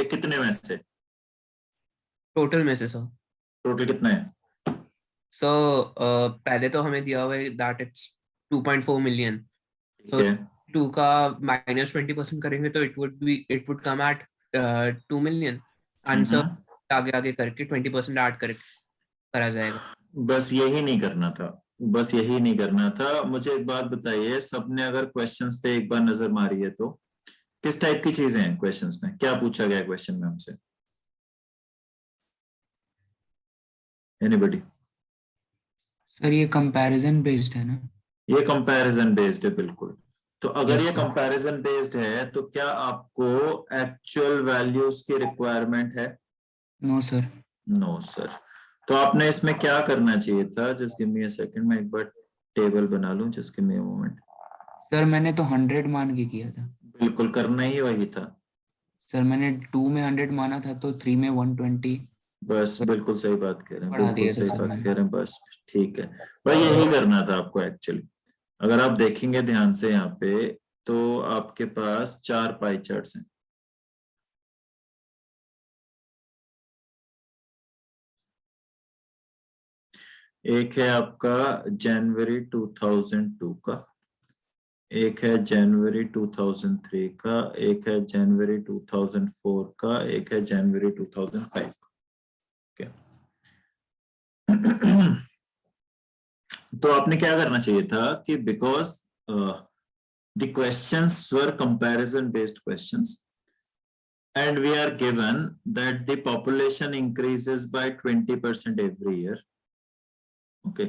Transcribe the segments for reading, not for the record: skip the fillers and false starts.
थे, कितने में से? टोटल में से सर। टोटल कितना है? सो पहले तो हमें दिया हुआ है दैट इट्स 2.4 मिलियन। ठीक सो है। 2 का -20% करेंगे तो it would come at 2 million. And sir आगे आगे करके 20% ऐड करा जाएगा। बस यही नहीं करना था, बस यही नहीं करना था। मुझे एक बात बताइए, सबने अगर क्वेश्चंस पे एक बार नजर मारी है तो किस टाइप की चीजें हैं क्वेश्चंस में? क्या पूछा गया क्वेश्चन में हमसे? एनीबॉडी? सर ये कंपैरिजन बेस्ड है ना? ये कंपैरिजन बेस्ड है, बिल्कुल। तो अगर यस ये सर। कंपैरिजन बेस्ड है तो क्या आपको एक्चुअल वैल्यूज की रिक्वायरमेंट है? No sir. No sir. तो आपने इसमें क्या करना चाहिए था? Just give me a second, मैं एक बार टेबल बना लूं, just give me a moment. Sir मैंने तो 100 मान के किया था। बिल्कुल करना ही वही था। सर मैंने 2 में 100 माना था तो 3 में 120 बस बिल्कुल सही बात कह रहे हैं, बढ़ा बिल्कुल दिया था सही सर बात मैंने। कह रहे हैं, बस ठीक है। भाई यही करना था आपको एक्चुअली। अगर आप देखेंगे ध्यान से यहाँ पे, तो आपके पास 4 पाई चार्ट्स हैं। एक है आपका जनवरी 2002 का, एक है जनवरी 2003 का, एक है जनवरी 2004 का, एक है जनवरी 2005 का। okay. तो आपने क्या करना चाहिए था कि because the questions were comparison based questions and we are given that the population increases by 20% every year. Okay,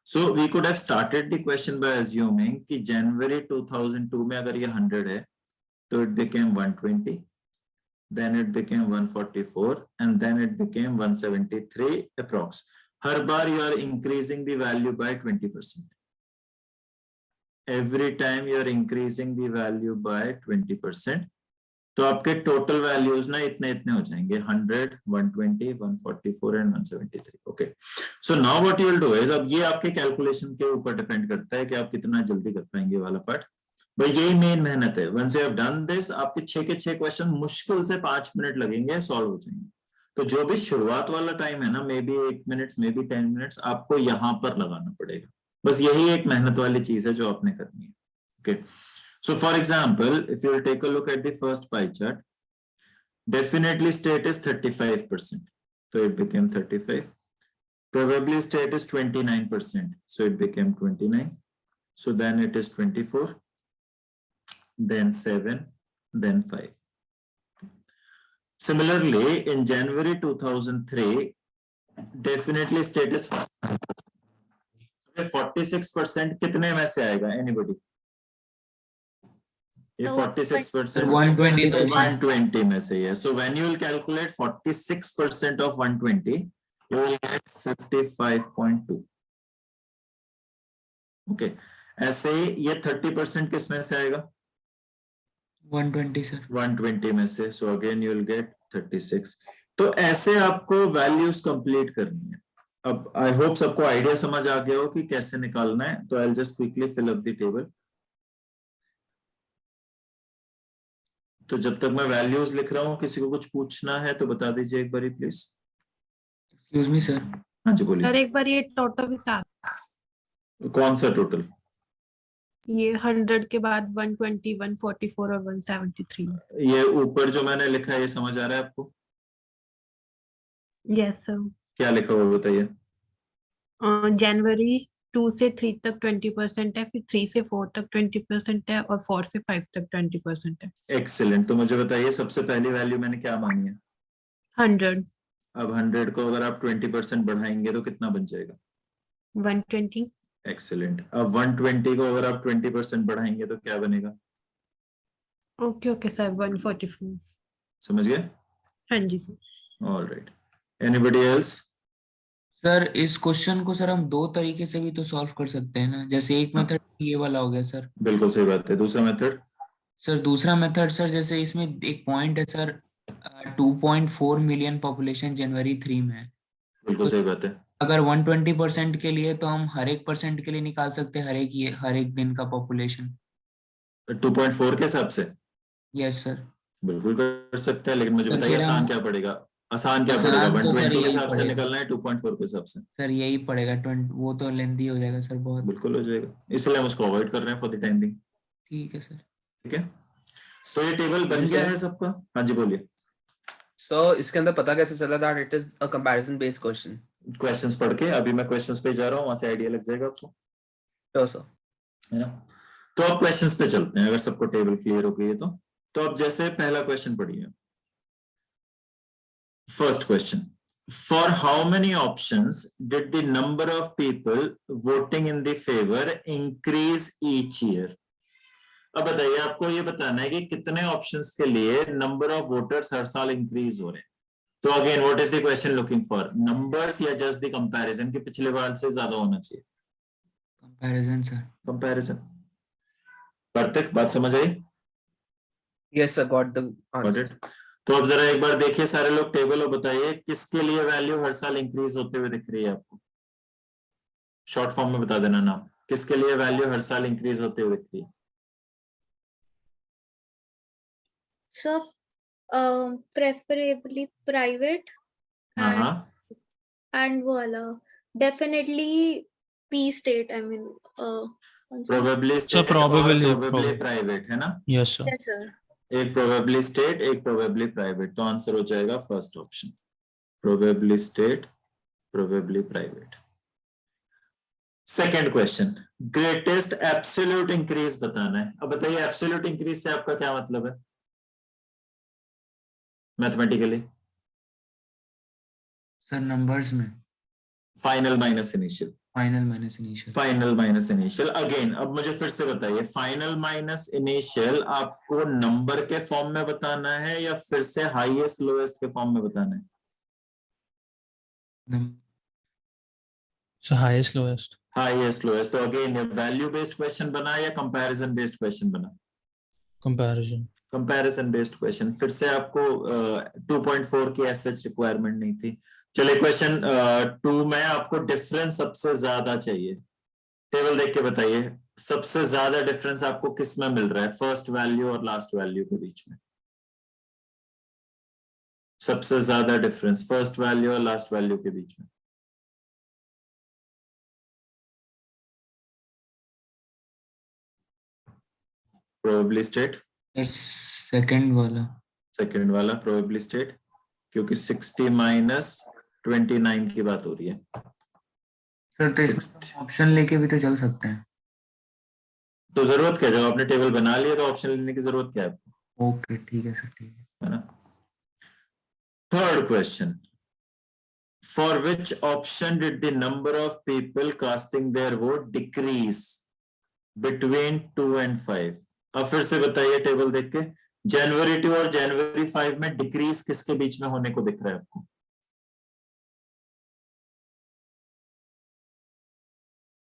so we could have started the question by assuming कि January 2002 में अगर ये 100 है तो it became 120, then it became 144 and then it became 173 approx. Her bar you are increasing the value by 20%. Every time you are increasing the value by 20%. तो आपके total values ना इतने इतने हो जाएंगे, 100, 120, 144 and 173। Okay, so now what you will do is, अब ये आपके कैलकुलेशन के ऊपर डिपेंड करता है कि आप कितना जल्दी कर पाएंगे वाला पार्ट। भाई यही मेन मेहनत है। Once you have done this, आपके 6 के 6 क्वेश्चन मुश्किल से 5 मिनट लगेंगे, सॉल्व हो जाएंगे। तो जो भी शुरुआत वाला टाइम है ना, may be 8 minutes, may be 10 minutes, आपको यहाँ पर लगाना पड़ेगा। बस यही एक मेहनत वाली चीज है जो आपने करनी है। Okay, so for example, if you'll take a look at the first pie chart, definitely state is 35%, so it became 35. Probably state is 29%, so it became 29. So then it is 24, then 7, then 5. Similarly, in January 2003, definitely state is 46%। कितने में से आएगा anybody? ये 46% 120 में से है। So when you will calculate 46% of 120, you will get 55.2. Okay, ऐसे ये 30% किस में से आएगा? 120 सर। 120 में से। So again you will get 36. तो ऐसे आपको वैल्यूज कंप्लीट करनी है। अब आई होप सबको आइडिया समझ आ गया हो कि कैसे निकालना है। तो I'll just quickly fill up the table. तो जब तक मैं वैल्यूज लिख रहा हूं, किसी को कुछ पूछना है तो बता दीजिए एक बारी प्लीज। Excuse me sir. हाँ जी बोलिए। सर एक बार ये टोटल बता। कौन सा टोटल? ये 100 के बाद 120, 144 और 173। ये ऊपर जो मैंने लिखा है ये समझ आ रहा है आपको? Yes sir. क्या लिखा हुआ बताइए। जनवरी 2 से 3 तक 20% है, फिर 3 से 4 तक 20% है और 4 से 5 तक 20% है। एक्सीलेंट। तो मुझे बताइए सबसे पहली वैल्यू मैंने क्या मांगी है? 100। अब 100 को अगर आप 20% बढ़ाएंगे तो कितना बन जाएगा? 120। एक्सीलेंट। अब 120 को अगर आप 20% बढ़ाएंगे तो क्या बनेगा? Okay okay sir, 144। समझ गए? हाँ जी सर। All right, anybody else? Sir इस क्वेश्चन को सर हम दो तरीके से भी तो सॉल्व कर सकते हैं ना, जैसे एक मेथड ये वाला हो गया सर। बिल्कुल सही बात है। दूसरा मेथड? सर दूसरा मेथड सर, जैसे इसमें एक पॉइंट है सर 2.4 मिलियन पॉपुलेशन जनवरी 3 में है। बिल्कुल सही बात है। अगर 120% के लिए तो हम हर एक परसेंट के लिए निकाल सकते हैं हर एक दिन का पॉपुलेशन। 2.4 के हिसाब से? Yes sir. बिल्कुल कर सकते हैं, लेकिन मुझे तो बताइए फिर आसान हम- क्या पड़ेगा? आसान क्या आसान पड़ेगा? तो सर 120 के यही हिसाब से पड़ेगा। निकलना है, 2.4 के हिसाब से? सर यही पड़ेगा 20, वो तो लेंथी हो जाएगा सर बहुत। बिल्कुल हो जाएगा, इसलिए हम उसको अवॉइड कर रहे हैं फॉर द टाइम बिंग। ठीक है सर। ठीक है, सो ये टेबल बन जी गया सर। है सबका? हाँ जी बोलिए। सो इसके अंदर पता कैसे चला that it is a comparison based question? Questions पढ़ के, अभी मैं क्वेश्चंस पे जा रहा हूँ, वहां से आइडिया लग जाएगा आपको, श्योर सर। है ना? तो अब क्वेश्चंस पे चलते हैं, अगर सबको टेबल क्लियर हो गई है तो अब जैसे पहला क्वेश्चन पढ़िए। First question, for how many options did the number of people voting in the favour increase each year? अब बताइए, आपको ये बताना है कि कितने ऑप्शंस के लिए नंबर ऑफ वोटर्स हर साल इंक्रीज हो रहे हैं। तो again what is the question looking for? Numbers या जस्ट द कंपैरिजन, कि पिछले बार से ज्यादा होना चाहिए? Comparison sir. कंपैरिजन। कार्तिक, बात समझ आई? Yes sir, got the Got answer. it? तो अब जरा एक बार देखिए सारे लोग टेबल, और बताइए किसके लिए वैल्यू हर साल इंक्रीज होते हुए दिख रही है आपको? शॉर्ट फॉर्म में बता देना नाम, किसके लिए वैल्यू हर साल इंक्रीज होते हुए दिख रही है? So, preferably private हाँ and हाँ, वो वाला definitely P state. I mean, कौन सा? प्रोबेबली So स्टेट और probably प्रोबेबली प्राइवेट, है ना? yes sir. Yes, sir. एक प्रोबेबली स्टेट, एक प्रोबेबली प्राइवेट, तो आंसर हो जाएगा first option, probably state, probably private. Second question, greatest absolute increase बताना है। अब बताइए एब्सोल्यूट इंक्रीज से आपका क्या मतलब है मैथमेटिकली? सर नंबर्स में final minus initial. Final minus initial. Final minus initial again, अब मुझे फिर से बताइए, फाइनल माइनस इनिशियल आपको नंबर के फॉर्म में बताना है या फिर से हाईएस्ट लोएस्ट के फॉर्म में बताना है? So highest lowest. Highest lowest. तो अगेन ये वैल्यू बेस्ड क्वेश्चन बना या कंपैरिजन बेस्ड क्वेश्चन बना? Comparison. Comparison based question. फिर से आपको 2.4 की एसएच रिक्वायरमेंट नहीं थी। चलिए क्वेश्चन 2 में आपको डिफरेंस सबसे ज्यादा चाहिए। टेबल देख के बताइए सबसे ज्यादा डिफरेंस आपको किस में मिल रहा है, फर्स्ट वैल्यू और लास्ट वैल्यू के बीच में? सबसे ज्यादा डिफरेंस फर्स्ट वैल्यू और लास्ट वैल्यू के बीच में? प्रोबेबली स्टेट, सेकंड वाला। सेकंड वाला प्रोबेबली स्टेट, क्योंकि 60 माइनस 29 की बात हो रही है। सर तो 60 ऑप्शन लेके भी तो चल सकते हैं। तो जरूरत क्या, जब आपने टेबल बना लिया तो ऑप्शन लेने की जरूरत क्या है आपको? ओके ठीक है सर, ठीक है ना? Third question, for which option did the number of people casting their vote decrease between 2 and 5? अब फिर से बताइए टेबल देख के, जनवरी 2 और जनवरी 5 में डिक्रीज किसके बीच में होने को दिख रहा है आपको?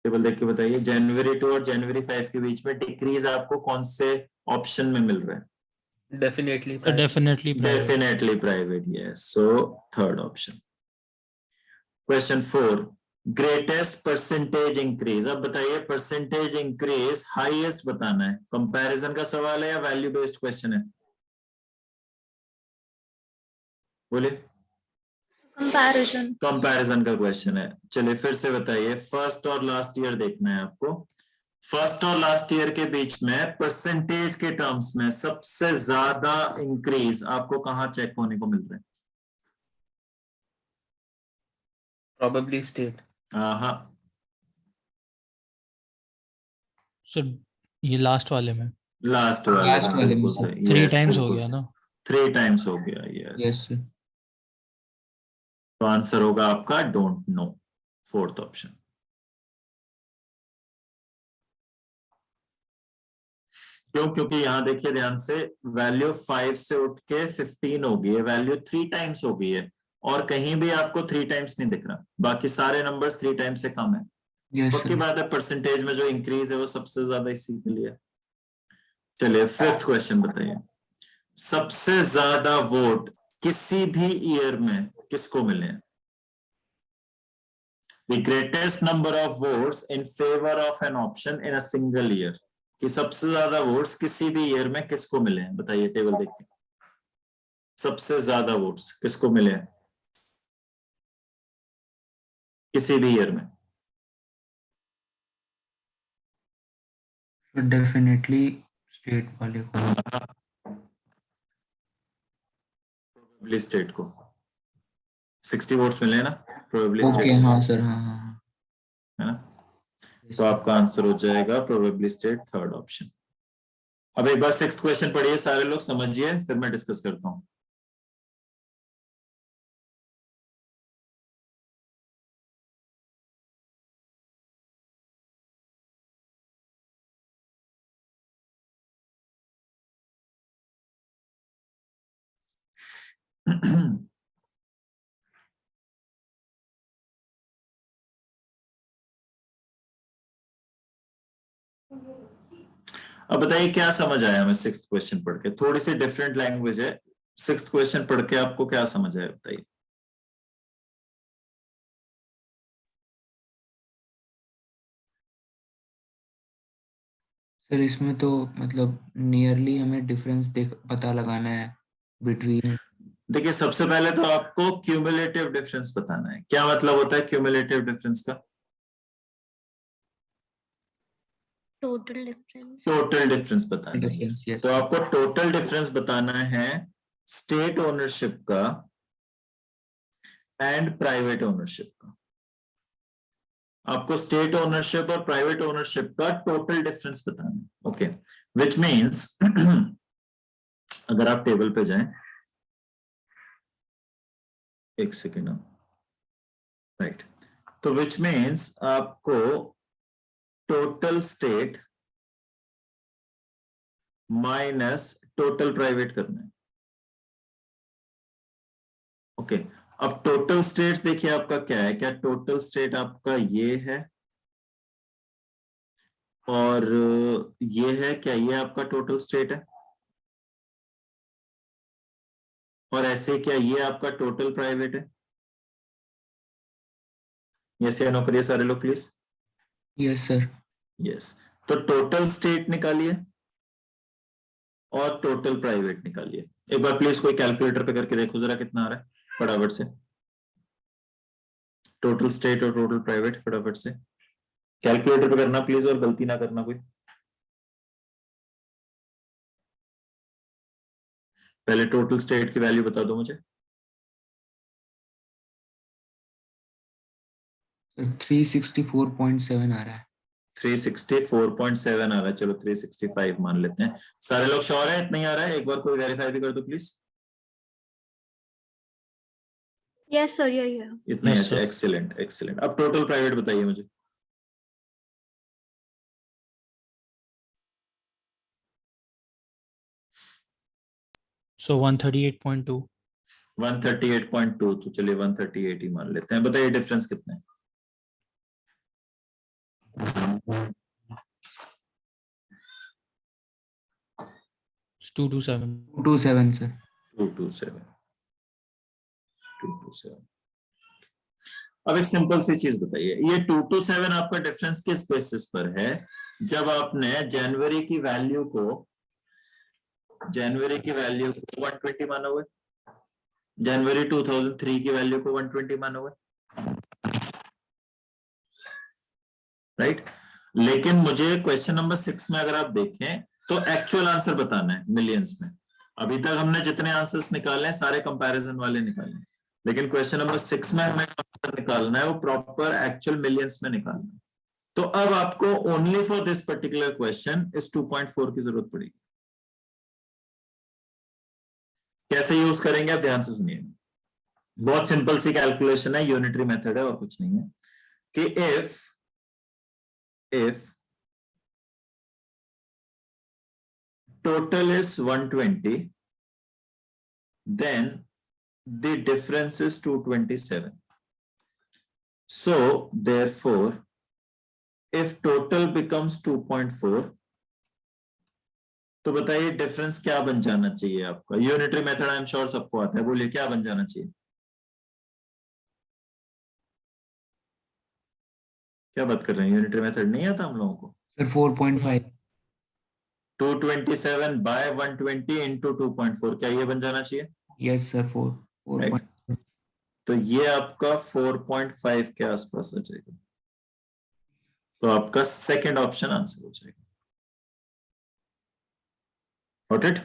टेबल देख के बताइए, जनवरी 2 और जनवरी 5 के बीच में डिक्रीज आपको कौन से ऑप्शन में मिल रहा है? Definitely So definitely private. Definitely private, yes. So third option. Question 4, greatest percentage increase. अब बताइए परसेंटेज इंक्रीज हाईएस्ट बताना है। कंपैरिजन का सवाल है या वैल्यू बेस्ड क्वेश्चन है? बोलिए। Comparison. कंपैरिजन का क्वेश्चन है। चलिए फिर से बताइए, फर्स्ट और लास्ट ईयर देखना है आपको। फर्स्ट और लास्ट ईयर के बीच में परसेंटेज के टर्म्स में सबसे ज्यादा इंक्रीज आपको कहां चेक होने को मिल रहा है? Probably state. हाँ, So ये लास्ट वाले में लास्ट वाले Last में, वाले में बिल्कुल सर। सही। 3 Yes, times हो बिल्कुल गया सही। ना। 3 times हो गया, यस यस। सर। तो आंसर होगा आपका डोंट नो, फोर्थ ऑप्शन। क्यों? क्योंकि यहां देखिए ध्यान से, वैल्यू 5 से उठ के 15 हो गई है, वैल्यू 3 टाइम्स हो गई है, और कहीं भी आपको 3 टाइम्स नहीं दिख रहा, बाकी सारे नंबर्स 3 टाइम्स से कम है। यस पक्की सर। बात है परसेंटेज में जो इंक्रीज है वो सबसे ज्यादा इसी के लिए। चलिए फिफ्थ क्वेश्चन बताइए, सबसे ज्यादा वोट किसी भी ईयर में किसको मिले हैं? The greatest number of votes in favor of an option in a single year, कि सबसे ज्यादा वोट्स किसी भी ईयर में किसको मिले हैं? बताइए टेबल देख के। सबसे ज्यादा वोट्स किसको मिले हैं किसी भी ईयर में? डेफिनेटली स्टेट वाले को। प्रोबेबली स्टेट को 60 वोट्स मिले हैं ना, प्रोबेबली ओके, स्टेट, हाँ सर, हाँ हाँ हाँ। है ना? तो आपका आंसर हो जाएगा प्रोबेबली स्टेट, थर्ड ऑप्शन। अब एक बार 6th क्वेश्चन पढ़िए सारे लोग, समझिए, फिर मैं डिस्कस करता हूं। अब बताइए क्या समझ आया हमें 6th क्वेश्चन पढ़ के? थोड़ी सी डिफरेंट लैंग्वेज है। 6th क्वेश्चन पढ़ के आपको क्या समझ आया बताइए? सर इसमें तो मतलब नियरली हमें डिफरेंस देख पता लगाना है बिटवीन। देखिए सबसे पहले तो आपको क्यूमुलेटिव डिफरेंस बताना है। क्या मतलब होता है क्यूमुलेटिव डिफरेंस का? Total difference. टोटल डिफरेंस बताना है। Difference, yes. तो आपको टोटल डिफरेंस बताना है स्टेट ओनरशिप का एंड प्राइवेट ओनरशिप का। आपको स्टेट ओनरशिप और प्राइवेट ओनरशिप का टोटल डिफरेंस बताना है। ओके, विच मीन्स अगर आप टेबल पे जाएं, एक सेकेंड, राइट, तो विच मीन्स आपको total state minus total private करना है। ओके, अब टोटल स्टेट्स देखिए आपका क्या है, क्या टोटल स्टेट आपका ये है और ये है, क्या ये आपका टोटल स्टेट है? और ऐसे क्या ये आपका टोटल प्राइवेट है? यस या नो करिए सारे लोग प्लीज। Yes sir. यस, तो टोटल स्टेट निकालिए और टोटल प्राइवेट निकालिए। एक बार प्लीज कोई कैलकुलेटर पे करके देखो जरा कितना आ रहा है फटाफट से। टोटल स्टेट और टोटल प्राइवेट फटाफट से कैलकुलेटर पे करना प्लीज, और गलती ना करना कोई। पहले टोटल स्टेट की वैल्यू बता दो मुझे। 364.7 आ रहा है। 364.7 आ रहा है, चलो 365 मान लेते हैं। सारे लोग श्योर है इतना ही आ रहा है? एक बार कोई वेरीफाई भी कर दो प्लीज। यस सर, यही है। इतना ही? Yes, अच्छा, sir. Excellent excellent. अब टोटल प्राइवेट बताइए मुझे। So 138.2. 138.2, तो चलिए 138 ही मान लेते हैं। बताइए डिफरेंस कितना है? 227. 227 सर। 227। अब एक सिंपल सी चीज बताइए, ये 227 आपका डिफरेंस किस बेसिस पर है? जब आपने जनवरी की वैल्यू को 120 माना हुआ है, जनवरी 2003 की वैल्यू को 120 माना हुआ है, राइट? लेकिन मुझे क्वेश्चन नंबर 6 में अगर आप देखें तो एक्चुअल आंसर बताना है मिलियंस में। अभी तक हमने जितने आंसर्स निकाले हैं सारे कंपैरिजन वाले निकाले हैं, लेकिन क्वेश्चन नंबर 6 में हमें आंसर निकालना है वो प्रॉपर एक्चुअल मिलियंस में निकालना है। तो अब आपको only for this particular question इस 2.4 की जरूरत पड़ेगी। कैसे यूज करेंगे आप ध्यान से सुनिए। बहुत सिंपल सी कैलकुलेशन है, यूनिटरी मेथड है और कुछ नहीं है, कि if total is 120, then the difference is 227. So therefore if total becomes 2.4, तो बताइए डिफरेंस क्या बन जाना चाहिए आपका? Unitary method I am sure सबको आता है, बोलिए क्या बन जाना चाहिए? क्या बात कर रहे हैं, यूनिटरी मेथड नहीं आता हम लोगों को? सर 4.5। 227 by 120 into 2.4, क्या ये बन जाना चाहिए? Yes sir 4 Right. तो ये आपका 4.5 के आसपास आ जाएगा, तो आपका सेकंड ऑप्शन आंसर हो जाएगा। Got it?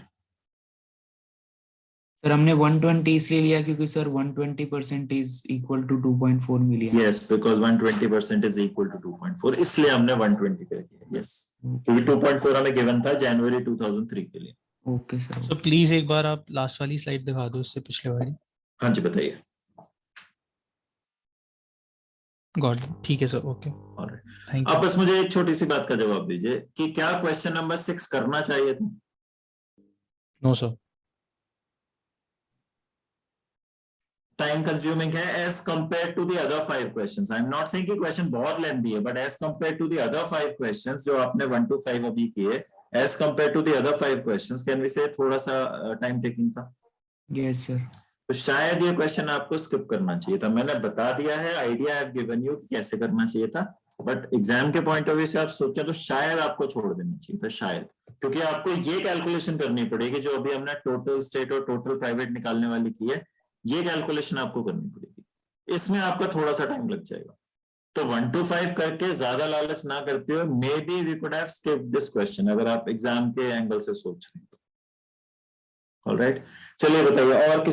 सर हमने 120 इसलिए लिया क्योंकि sir 120% is equal to 2.4 million. Yes, because 120% is equal to 2.4, इसलिए हमने 120 कर दिया। Yes, क्योंकि 2.4 हमें गिवन था जनवरी 2003 के लिए। Okay sir. सो प्लीज एक बार आप लास्ट वाली स्लाइड दिखा दो, उससे पिछले वाली। हाँ जी बताइए। गॉड, ठीक है सर, ओके, Alright. थैंक आप यू। बस मुझे एक छोटी सी बात का जवाब दीजिए कि क्या क्वेश्चन नंबर 6 करना चाहिए था? No sir. टाइम कंज्यूमिंग है as compared to the other 5 questions. I am not saying कि क्वेश्चन बहुत लेंथी है, but as compared to the other 5 questions जो आपने 1 to 5 अभी किए, as compared to the other 5 questions, can we say थोड़ा सा टाइम टेकिंग था? Yes sir. तो शायद ये क्वेश्चन आपको स्किप करना चाहिए था। मैंने बता दिया है, idea I have given you कैसे करना चाहिए था, बट एग्जाम के पॉइंट ऑफ व्यू से आप सोचें तो शायद आपको छोड़ देना चाहिए था, शायद, क्योंकि आपको ये कैलकुलेशन करनी पड़ेगी जो अभी हमने टोटल स्टेट और टोटल प्राइवेट निकालने वाली की है, ये कैलकुलेशन आपको करनी पड़ेगी, इसमें आपका थोड़ा सा टाइम लग जाएगा। तो 1 to 5 करके ज्यादा लालच ना करते हो, maybe we could have skipped this question अगर आप एग्जाम के एंगल से सोच रहे हो। ऑलराइट, चलिए बताइए और